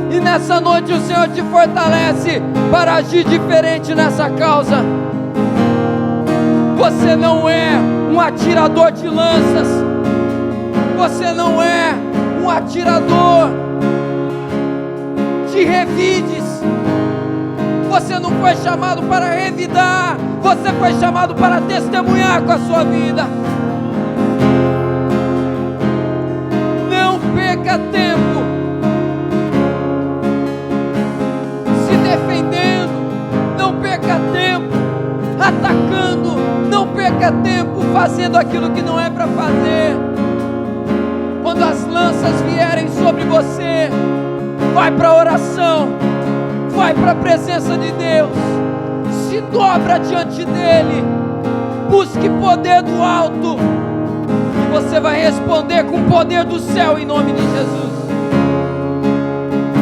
E nessa noite o Senhor te fortalece para agir diferente nessa causa. Você não é um atirador de lanças. Você não é um atirador de revides. Você não foi chamado para revidar. Você foi chamado para testemunhar com a sua vida. Não perca tempo se defendendo. Não perca tempo atacando. Não perca tempo fazendo aquilo que não é para fazer. Quando as lanças vierem sobre você, vai para a oração, vai para a presença de Deus, se dobra diante dEle, busque poder do alto, e você vai responder com o poder do céu em nome de Jesus.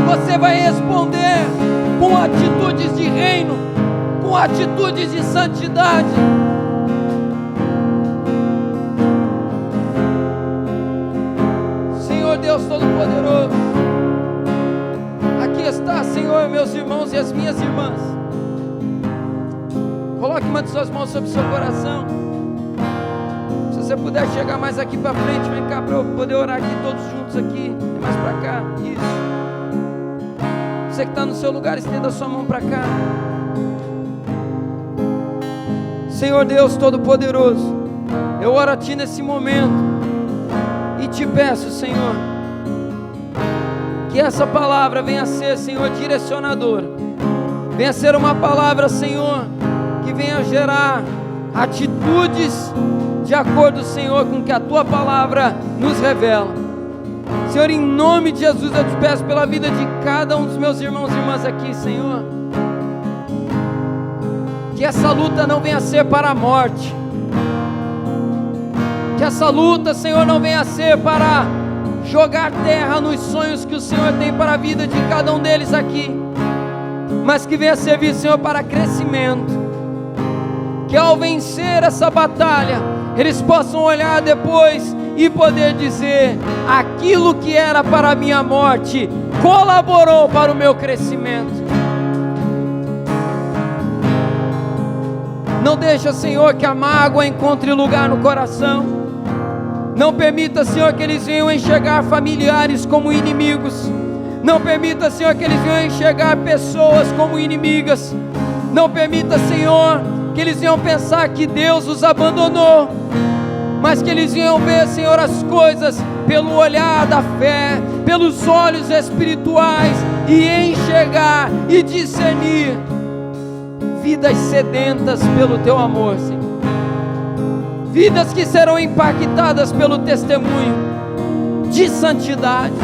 Você vai responder com atitudes de reino, com atitudes de santidade. Senhor Deus Todo-Poderoso, aqui está, Senhor, meus irmãos e as minhas irmãs. Coloque uma de suas mãos sobre o seu coração. Se você puder chegar mais aqui para frente, vem cá para eu poder orar aqui todos juntos aqui. Vem mais para cá, isso. Você que está no seu lugar, estenda a sua mão para cá. Senhor Deus Todo-Poderoso, eu oro a Ti nesse momento e te peço, Senhor, que essa palavra venha a ser, Senhor, direcionadora. Venha a ser uma palavra, Senhor, que venha gerar atitudes de acordo, Senhor, com o que a Tua palavra nos revela. Senhor, em nome de Jesus, eu te peço pela vida de cada um dos meus irmãos e irmãs aqui, Senhor, que essa luta não venha a ser para a morte, que essa luta, Senhor, não venha a ser para jogar terra nos sonhos que o Senhor tem para a vida de cada um deles aqui, mas que venha servir, Senhor, para crescimento, que ao vencer essa batalha, eles possam olhar depois e poder dizer: aquilo que era para a minha morte, colaborou para o meu crescimento. Não deixa, Senhor, que a mágoa encontre lugar no coração. Não permita, Senhor, que eles venham enxergar familiares como inimigos. Não permita, Senhor, que eles venham enxergar pessoas como inimigas. Não permita, Senhor, que eles venham pensar que Deus os abandonou, mas que eles venham ver, Senhor, as coisas pelo olhar da fé, pelos olhos espirituais, e enxergar e discernir vidas sedentas pelo Teu amor, Senhor. Vidas que serão impactadas pelo testemunho de santidade.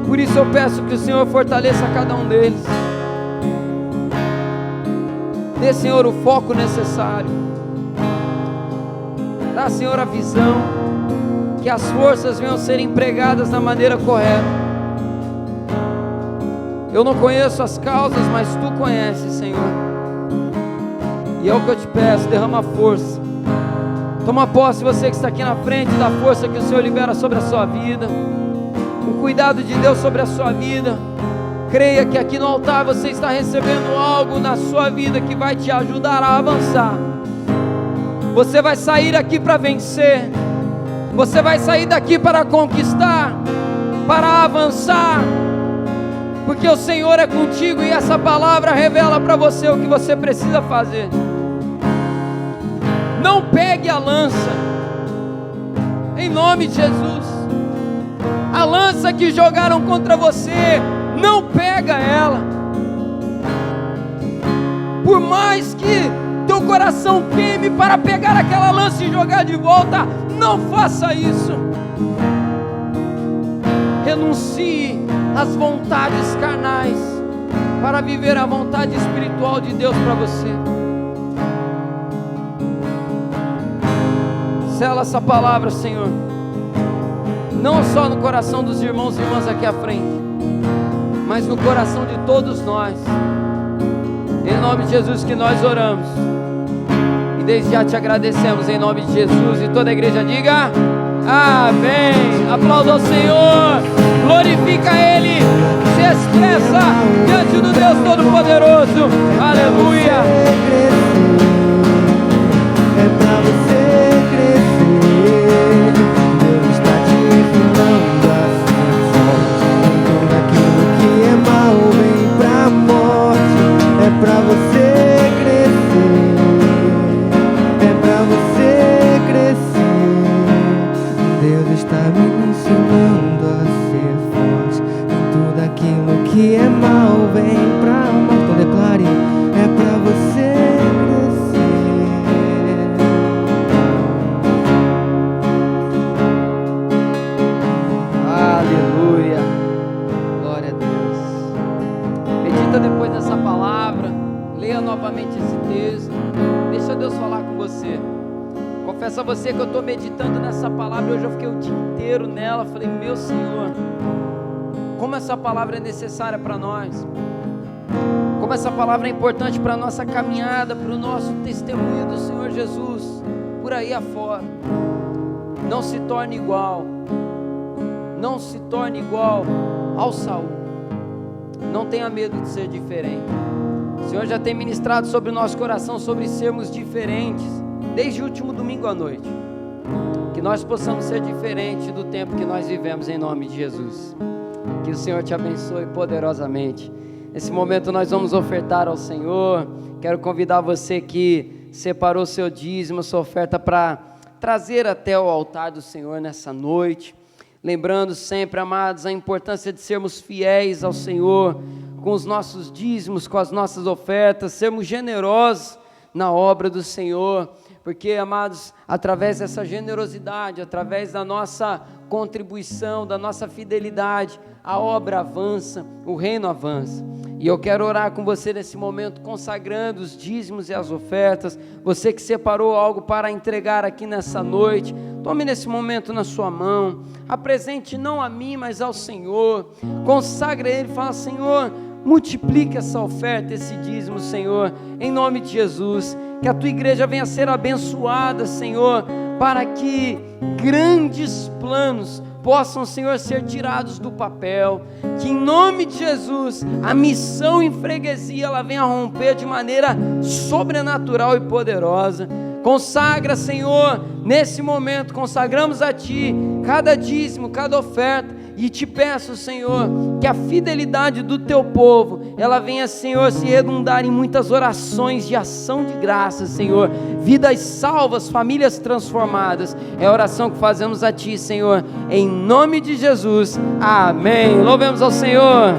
Por isso eu peço que o Senhor fortaleça cada um deles. Dê, Senhor, o foco necessário. Dá, Senhor, a visão, que as forças venham ser empregadas da maneira correta. Eu não conheço as causas, mas Tu conheces, Senhor. E é o que eu te peço, derrama força. Toma posse, você que está aqui na frente, da força que o Senhor libera sobre a sua vida, o cuidado de Deus sobre a sua vida. Creia que aqui no altar você está recebendo algo na sua vida que vai te ajudar a avançar. Você vai sair aqui para vencer. Você vai sair daqui para conquistar, para avançar, porque o Senhor é contigo e essa palavra revela para você o que você precisa fazer. Não pegue a lança, em nome de Jesus. A lança que jogaram contra você, não pega ela. Por mais que teu coração queime para pegar aquela lança e jogar de volta, não faça isso. Renuncie às vontades carnais para viver a vontade espiritual de Deus para você. Sela essa palavra, Senhor, não só no coração dos irmãos e irmãs aqui à frente, mas no coração de todos nós. Em nome de Jesus que nós oramos, e desde já te agradecemos em nome de Jesus. E toda a igreja diga amém. Aplauda ao Senhor, glorifica Ele, se expressa diante do Deus Todo-Poderoso. Aleluia. É pra você crescer, Deus está te ensinando a ser forte. Tudo aquilo que é mal vem pra morte. É pra você crescer, é pra você crescer. Deus está me ensinando a ser forte. Tudo aquilo que é mal vem pra morte. Então declare, é pra você crescer. Aleluia, glória a Deus. Medita depois dessa palavra, leia novamente esse texto, deixa Deus falar com você. Confesso a você que eu estou meditando nessa palavra, hoje eu fiquei o dia inteiro nela. Falei, meu Senhor, como essa palavra é necessária para nós, como essa palavra é importante para a nossa caminhada, para o nosso testemunho do Senhor Jesus, por aí afora. Não se torne igual, não se torne igual ao Saul. Não tenha medo de ser diferente. O Senhor já tem ministrado sobre o nosso coração, sobre sermos diferentes, desde o último domingo à noite. Que nós possamos ser diferentes do tempo que nós vivemos, em nome de Jesus. Que o Senhor te abençoe poderosamente. Nesse momento nós vamos ofertar ao Senhor. Quero convidar você que separou seu dízimo, sua oferta, para trazer até o altar do Senhor nessa noite. Lembrando sempre, amados, a importância de sermos fiéis ao Senhor com os nossos dízimos, com as nossas ofertas, sermos generosos na obra do Senhor, porque, amados, através dessa generosidade, através da nossa contribuição, da nossa fidelidade, a obra avança, o reino avança. E eu quero orar com você nesse momento, consagrando os dízimos e as ofertas. Você que separou algo para entregar aqui nessa noite, tome nesse momento na sua mão, apresente não a mim, mas ao Senhor, consagre a Ele, fala: Senhor, multiplique essa oferta, esse dízimo, Senhor, em nome de Jesus, que a tua igreja venha a ser abençoada, Senhor, para que grandes planos possam, Senhor, ser tirados do papel, que em nome de Jesus, a missão em freguesia, ela venha a romper de maneira sobrenatural e poderosa. Consagra, Senhor, nesse momento, consagramos a Ti, cada dízimo, cada oferta, e te peço, Senhor, que a fidelidade do Teu povo, ela venha, Senhor, se redundar em muitas orações de ação de graças, Senhor, vidas salvas, famílias transformadas. É a oração que fazemos a Ti, Senhor, em nome de Jesus, amém. Louvemos ao Senhor.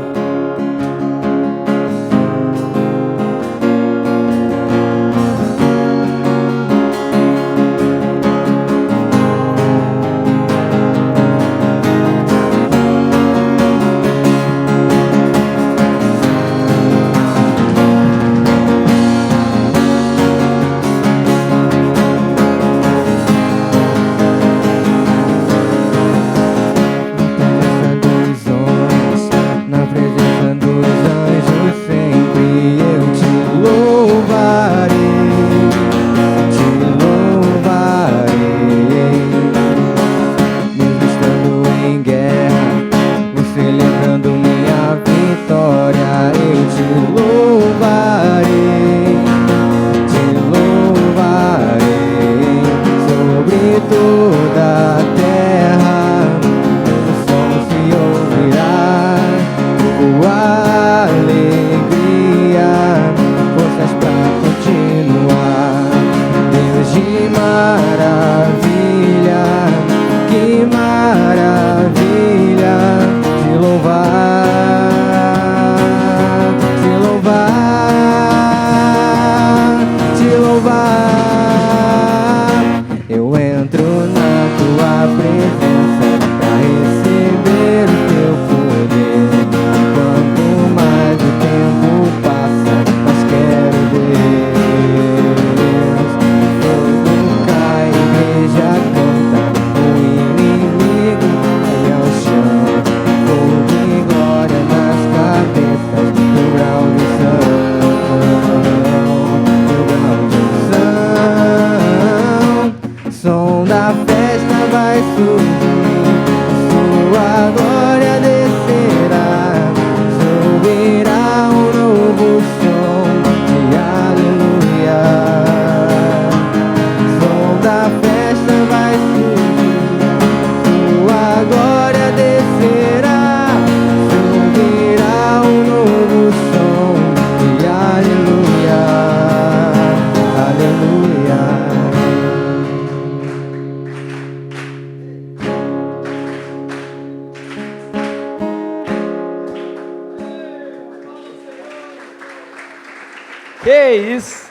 Que isso!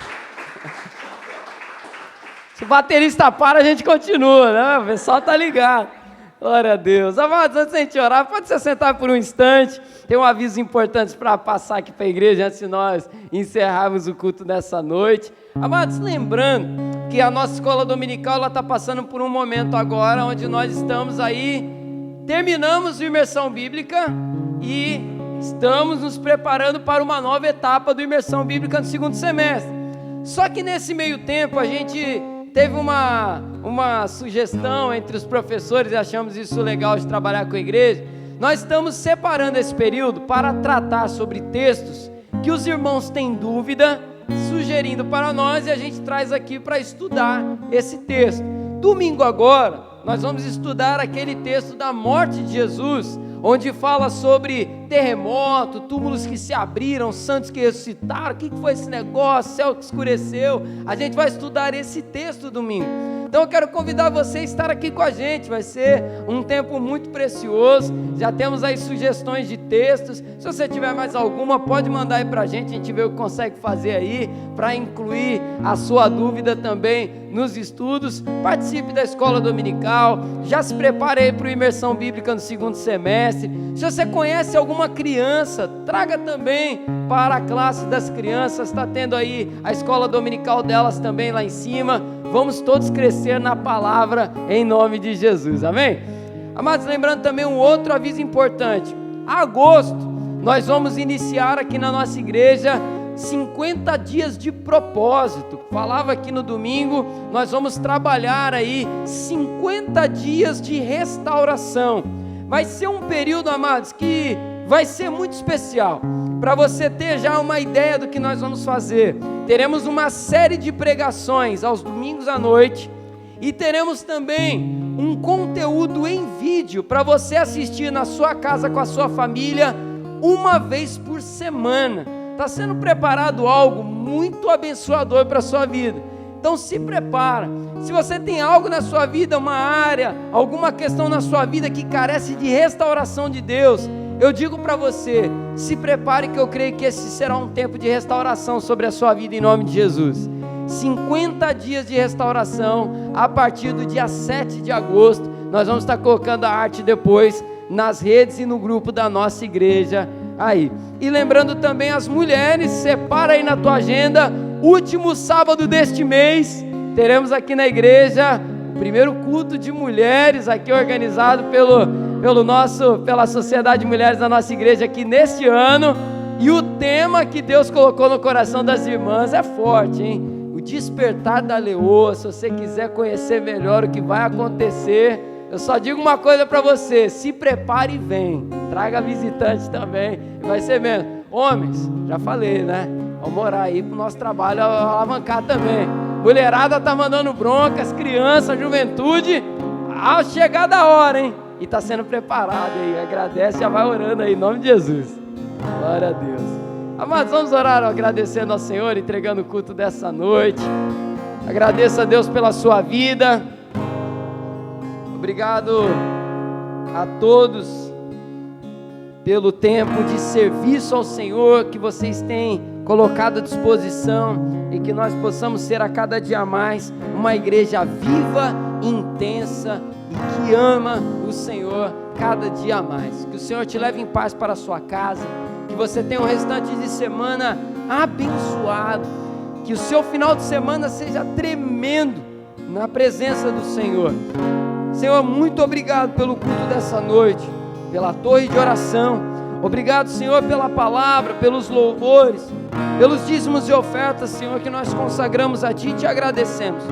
Se o baterista para, a gente continua, né? O pessoal tá ligado. Glória a Deus. Amados, antes de a gente orar, pode se sentar por um instante. Tem um aviso importante para passar aqui para a igreja, antes de nós encerrarmos o culto nessa noite. Amados, lembrando que a nossa escola dominical está passando por um momento agora, onde nós estamos aí, terminamos a imersão bíblica e estamos nos preparando para uma nova etapa do imersão bíblica no segundo semestre. Só que nesse meio tempo a gente teve uma sugestão entre os professores e achamos isso legal de trabalhar com a igreja. Nós estamos separando esse período para tratar sobre textos que os irmãos têm dúvida, sugerindo para nós, e a gente traz aqui para estudar esse texto. Domingo agora, nós vamos estudar aquele texto da morte de Jesus, onde fala sobre terremoto, túmulos que se abriram, santos que ressuscitaram. O que foi esse negócio? Céu que escureceu. A gente vai estudar esse texto domingo. Então eu quero convidar você a estar aqui com a gente. Vai ser um tempo muito precioso. Já temos aí sugestões de textos. Se você tiver mais alguma, pode mandar aí pra gente. A gente vê o que consegue fazer aí para incluir a sua dúvida também nos estudos, participe da escola dominical, já se prepare aí para o Imersão Bíblica no segundo semestre. Se você conhece alguma criança, traga também para a classe das crianças, está tendo aí a escola dominical delas também lá em cima. Vamos todos crescer na palavra em nome de Jesus, amém? Amados, lembrando também um outro aviso importante: agosto, nós vamos iniciar aqui na nossa igreja 50 dias de propósito. Falava aqui no domingo, nós vamos trabalhar aí 50 dias de restauração. Vai ser um período, amados, que vai ser muito especial. Para você ter já uma ideia do que nós vamos fazer, teremos uma série de pregações aos domingos à noite e teremos também um conteúdo em vídeo para você assistir na sua casa com a sua família uma vez por semana. Está sendo preparado algo muito abençoador para a sua vida. Então se prepara. Se você tem algo na sua vida, uma área, alguma questão na sua vida que carece de restauração de Deus, eu digo para você, se prepare, que eu creio que esse será um tempo de restauração sobre a sua vida em nome de Jesus. 50 dias de restauração a partir do dia 7 de agosto. Nós vamos estar colocando a arte depois nas redes e no grupo da nossa igreja aí. E lembrando também as mulheres, separa aí na tua agenda, último sábado deste mês, teremos aqui na igreja o primeiro culto de mulheres aqui organizado pela Sociedade de Mulheres da nossa igreja aqui neste ano. E o tema que Deus colocou no coração das irmãs é forte, hein? O despertar da leoa. Se você quiser conhecer melhor o que vai acontecer, eu só digo uma coisa para você: se prepare e vem, traga visitantes também, vai ser mesmo. Homens, já falei, né? Vamos orar aí para o nosso trabalho alavancar também. Mulherada tá mandando broncas, criança, juventude, ao chegar da hora, hein? E tá sendo preparado aí, agradece, já vai orando aí, em nome de Jesus. Glória a Deus. Amados, vamos orar agradecendo ao Senhor, entregando o culto dessa noite. Agradeço a Deus pela sua vida. Obrigado a todos pelo tempo de serviço ao Senhor que vocês têm colocado à disposição, e que nós possamos ser a cada dia mais uma igreja viva, intensa e que ama o Senhor cada dia mais. Que o Senhor te leve em paz para a sua casa, que você tenha um restante de semana abençoado, que o seu final de semana seja tremendo na presença do Senhor. Senhor, muito obrigado pelo culto dessa noite, pela torre de oração. Obrigado, Senhor, pela palavra, pelos louvores, pelos dízimos e ofertas, Senhor, que nós consagramos a Ti e te agradecemos.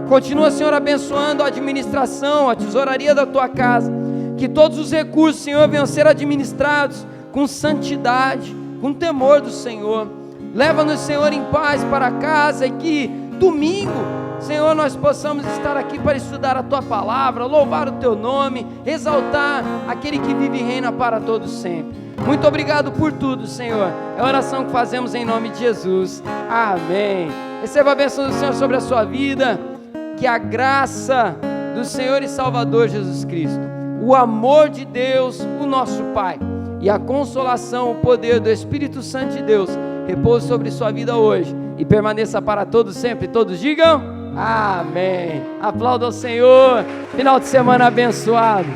Continua, Senhor, abençoando a administração, a tesouraria da Tua casa, que todos os recursos, Senhor, venham ser administrados com santidade, com temor do Senhor. Leva-nos, Senhor, em paz para casa, e que domingo, Senhor, nós possamos estar aqui para estudar a Tua palavra, louvar o Teu nome, exaltar aquele que vive e reina para todos sempre. Muito obrigado por tudo, Senhor. É a oração que fazemos em nome de Jesus. Amém. Receba a bênção do Senhor sobre a sua vida. Que a graça do Senhor e Salvador Jesus Cristo, o amor de Deus, o nosso Pai, e a consolação, o poder do Espírito Santo de Deus repouse sobre sua vida hoje e permaneça para todos sempre. Todos digam amém. Aplauda ao Senhor. Final de semana abençoado.